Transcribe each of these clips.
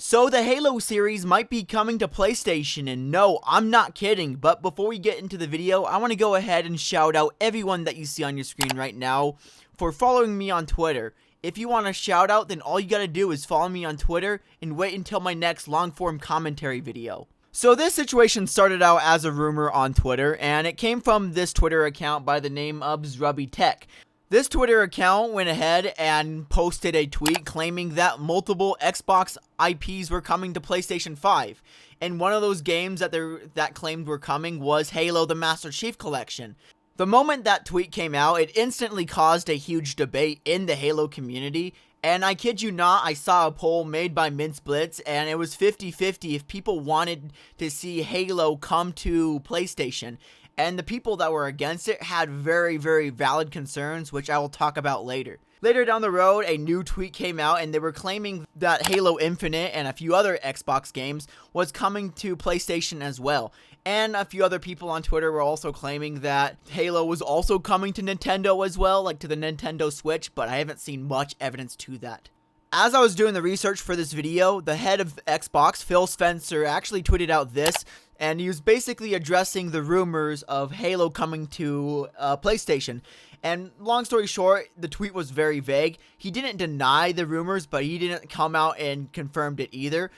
So the Halo series might be coming to PlayStation, and no, I'm not kidding, but before we get into the video, I want to go ahead and shout out everyone that you see on your screen right now for following me on Twitter. If you want a shout out, then all you gotta do is follow me on Twitter and wait until my next long form commentary video. So this situation started out as a rumor on Twitter, and it came from this Twitter account by the name of Zrubby Tech. This Twitter account went ahead and posted a tweet claiming that multiple Xbox IPs were coming to PlayStation 5. And one of those games that claimed were coming was Halo the Master Chief Collection. The moment that tweet came out, it instantly caused a huge debate in the Halo community. And I kid you not, I saw a poll made by Mince Blitz, and it was 50-50 if people wanted to see Halo come to PlayStation. And the people that were against it had very, very valid concerns, which I will talk about later. Later down the road, a new tweet came out, and they were claiming that Halo Infinite and a few other Xbox games was coming to PlayStation as well. And a few other people on Twitter were also claiming that Halo was also coming to Nintendo as well, like to the Nintendo Switch, but I haven't seen much evidence to that. As I was doing the research for this video, the head of Xbox, Phil Spencer, actually tweeted out this, and he was basically addressing the rumors of Halo coming to PlayStation. And long story short, the tweet was very vague. He didn't deny the rumors, but he didn't come out and confirmed it either.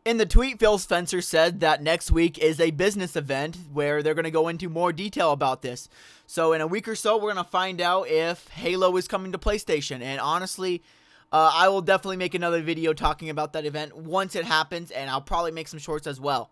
In the tweet, Phil Spencer said that next week is a business event where they're going to go into more detail about this. So in a week or so, we're going to find out if Halo is coming to PlayStation. And honestly, I will definitely make another video talking about that event once it happens, and I'll probably make some shorts as well.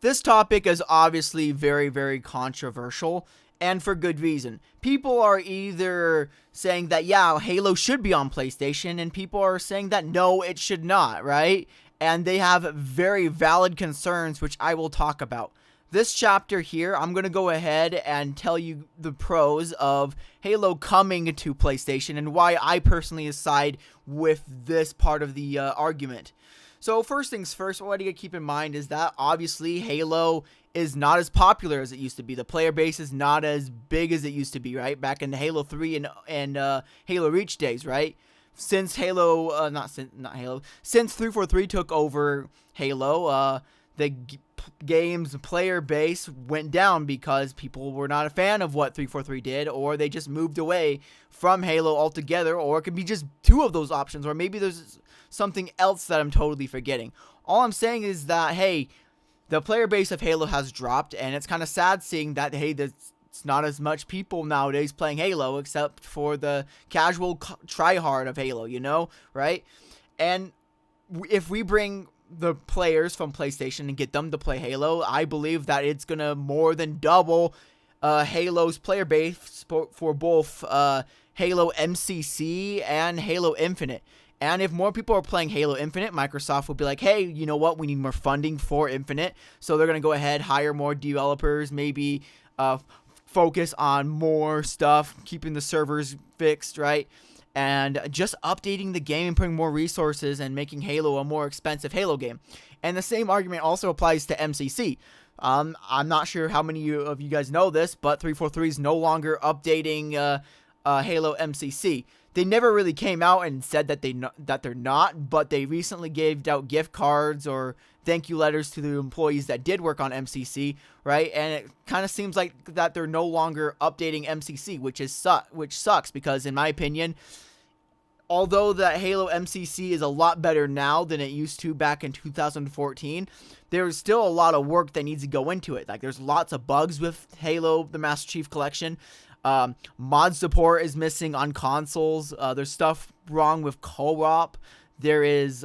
This topic is obviously very, very controversial, and for good reason. People are either saying that, yeah, Halo should be on PlayStation, and people are saying that, no, it should not, right? And they have very valid concerns, which I will talk about. This chapter here, I'm going to go ahead and tell you the pros of Halo coming to PlayStation and why I personally side with this part of the argument. So first things first, what you gotta keep in mind is that obviously Halo is not as popular as it used to be. The player base is not as big as it used to be, right? Back in the Halo 3 and Halo Reach days, right? Since Halo, since 343 took over Halo, the game's player base went down because people were not a fan of what 343 did, or they just moved away from Halo altogether, or it could be just two of those options, or maybe there's something else that I'm totally forgetting. All I'm saying is that, hey, the player base of Halo has dropped, and it's kind of sad seeing that, hey, it's not as much people nowadays playing Halo, except for the casual tryhard of Halo, you know, right? And if we bring the players from PlayStation and get them to play Halo, I believe that it's going to more than double Halo's player base for both Halo MCC and Halo Infinite. And if more people are playing Halo Infinite, Microsoft will be like, hey, you know what? We need more funding for Infinite. So they're going to go ahead, hire more developers, maybe focus on more stuff, keeping the servers fixed, right? And just updating the game and putting more resources and making Halo a more expensive Halo game. And the same argument also applies to MCC. I'm not sure how many of you guys know this, but 343 is no longer updating Halo MCC. They never really came out and said that they're not, but they recently gave out gift cards or thank you letters to the employees that did work on MCC, right? And it kind of seems like that they're no longer updating MCC, which sucks because in my opinion, although that Halo MCC is a lot better now than it used to back in 2014, there's still a lot of work that needs to go into it. Like there's lots of bugs with Halo the Master Chief Collection. Mod support is missing on consoles. There's stuff wrong with co-op. There is,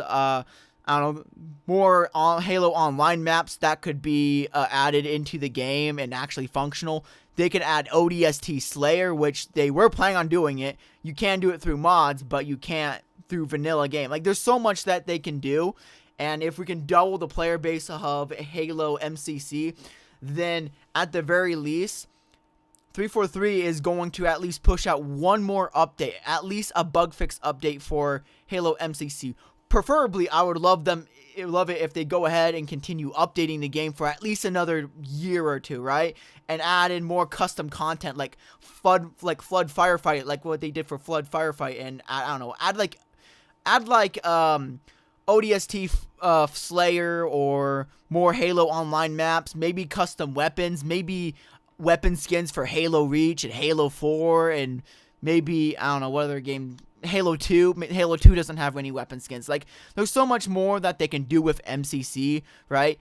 more Halo Online maps that could be added into the game and actually functional. They can add ODST Slayer, which they were planning on doing it. You can do it through mods, but you can't through vanilla game. Like, there's so much that they can do. And if we can double the player base of Halo MCC, then at the very least, 343 is going to at least push out one more update, at least a bug fix update for Halo MCC. Preferably, I would love it if they go ahead and continue updating the game for at least another year or two, right? And add in more custom content like Flood Firefight, like what they did for Flood Firefight, and I don't know, add like ODST Slayer or more Halo Online maps, maybe custom weapons, maybe weapon skins for Halo Reach and Halo 4, and maybe, I don't know, what other game, Halo 2. Halo 2 doesn't have any weapon skins. Like, there's so much more that they can do with MCC, right?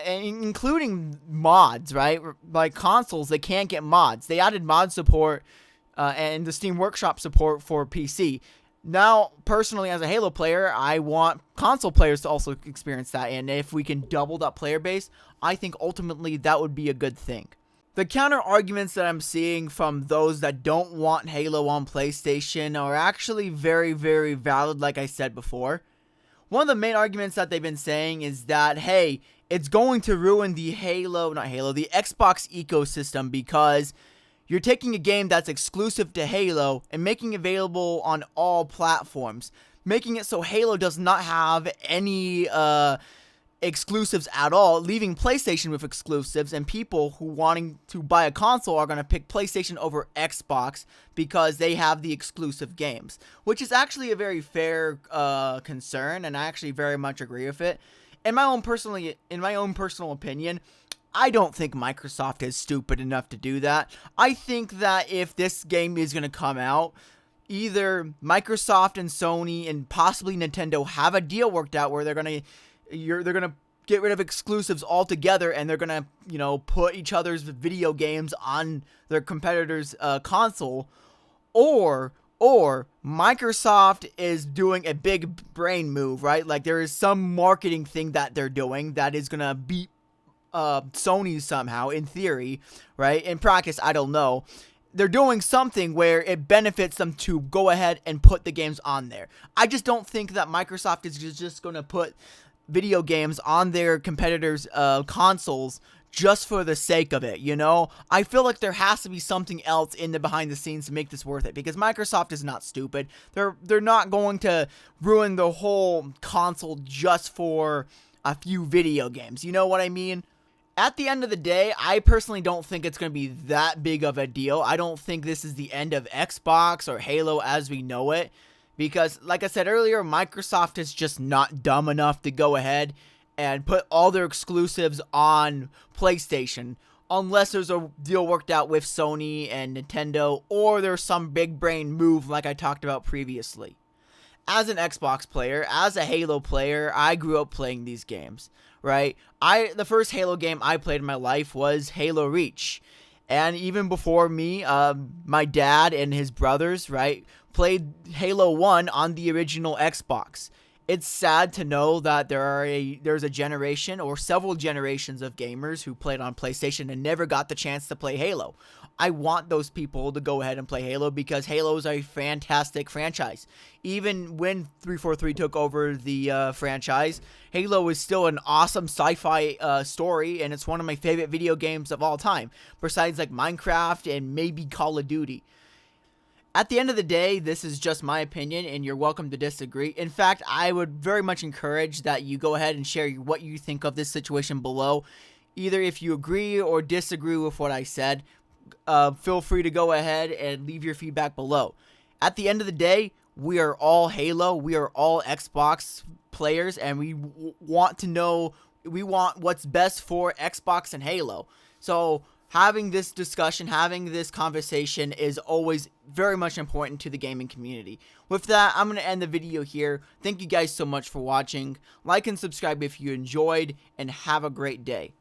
Including mods, right? Like consoles, they can't get mods. They added mod support and the Steam Workshop support for PC. Now, personally, as a Halo player, I want console players to also experience that, and if we can double that player base, I think ultimately that would be a good thing. The counter arguments that I'm seeing from those that don't want Halo on PlayStation are actually very, very valid, like I said before. One of the main arguments that they've been saying is that, hey, it's going to ruin the the Xbox ecosystem, because you're taking a game that's exclusive to Halo and making it available on all platforms, making it so Halo does not have any exclusives at all, leaving PlayStation with exclusives, and people who wanting to buy a console are going to pick PlayStation over Xbox because they have the exclusive games, which is actually a very fair concern, and I actually very much agree with it. In my own personal opinion, I don't think Microsoft is stupid enough to do that. I think that if this game is going to come out, either Microsoft and Sony and possibly Nintendo have a deal worked out where they're going to get rid of exclusives altogether, and they're going to, put each other's video games on their competitors' console, or Microsoft is doing a big brain move, right? Like, there is some marketing thing that they're doing that is going to beat Sony somehow, in theory, right? In practice, I don't know. They're doing something where it benefits them to go ahead and put the games on there. I just don't think that Microsoft is just going to put video games on their competitors' consoles just for the sake of it, I feel like there has to be something else in the behind the scenes to make this worth it, because Microsoft is not stupid. They're not going to ruin the whole console just for a few video games. You know what I mean? At the end of the day, I personally don't think it's going to be that big of a deal. I don't think this is the end of Xbox or Halo as we know it, because, like I said earlier, Microsoft is just not dumb enough to go ahead and put all their exclusives on PlayStation, unless there's a deal worked out with Sony and Nintendo, or there's some big brain move like I talked about previously. As an Xbox player, as a Halo player, I grew up playing these games, right? The first Halo game I played in my life was Halo Reach. And even before me, my dad and his brothers, right, played Halo 1 on the original Xbox. It's sad to know that there's a generation or several generations of gamers who played on PlayStation and never got the chance to play Halo. I want those people to go ahead and play Halo, because Halo is a fantastic franchise. Even when 343 took over the franchise, Halo is still an awesome sci-fi story, and it's one of my favorite video games of all time, besides like Minecraft and maybe Call of Duty. At the end of the day, this is just my opinion, and you're welcome to disagree. In fact, I would very much encourage that you go ahead and share what you think of this situation below. Either if you agree or disagree with what I said, feel free to go ahead and leave your feedback below. At the end of the day, we are all Halo, we are all Xbox players, and we want what's best for Xbox and Halo. So having this discussion, having this conversation is always very much important to the gaming community. With that, I'm going to end the video here. Thank you guys so much for watching. Like and subscribe if you enjoyed, and have a great day.